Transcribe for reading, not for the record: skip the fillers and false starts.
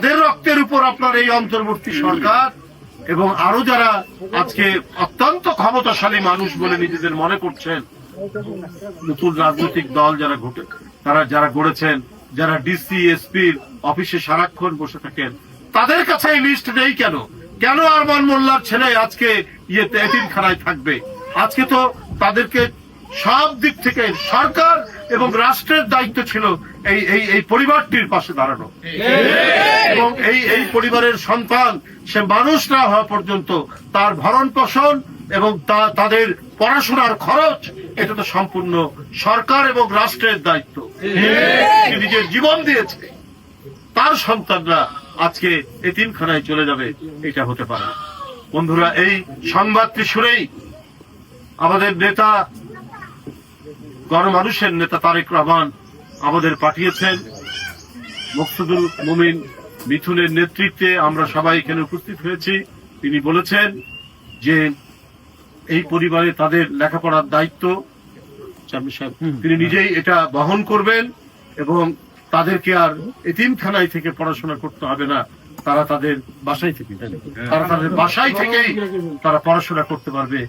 তাদের রক্তের উপর আপনার এই অন্তর্বর্তী সরকার এবং আরো যারা আজকে অত্যন্ত ক্ষমতাশালী মানুষ বলে নিজেদের মনে করছেন, নতুন রাজনৈতিক দল যারা গড়েছেন, যারা ডিসি এসপির অফিসে সারাক্ষণ বসে থাকেন, তাদের কাছে এই লিস্ট নেই কেন? কেন আরমান মোল্লার ছেলে আজকে এতিমখানায় থাকবে? আজকে তো তাদেরকে সব দিক থেকে সরকার এবং রাষ্ট্রের দায়িত্ব ছিল এই পরিবারটির পাশে দাঁড়ানো, এবং এই পরিবারের সন্তান সে মানুষ না হওয়া পর্যন্ত তার ভরণ পোষণ এবং তাদের পড়াশোনার খরচ এটা তো সম্পূর্ণ সরকার এবং রাষ্ট্রের দায়িত্ব। সে নিজের জীবন দিয়েছে, তার সন্তানরা আজকে এতিমখানায় চলে যাবে, এটা হতে পারে না। বন্ধুরা, এই সংবাদটি শুনেই আমাদের নেতা, গণমানুষের নেতা তারেক রহমান আমাদের পাঠিয়েছেন। মকসুদুল মুমিন মিথুনের নেতৃত্বে আমরা সবাই এখানে উপস্থিত হয়েছি। তিনি বলেছেন যে এই পরিবারে তাদের লেখাপড়ার দায়িত্ব তিনি নিজেই এটা বহন করবেন এবং তাদেরকে আর এতিমখানায় থেকে পড়াশোনা করতে হবে না, তারা তাদের বাসায় থেকেই তারা পড়াশোনা করতে পারবে।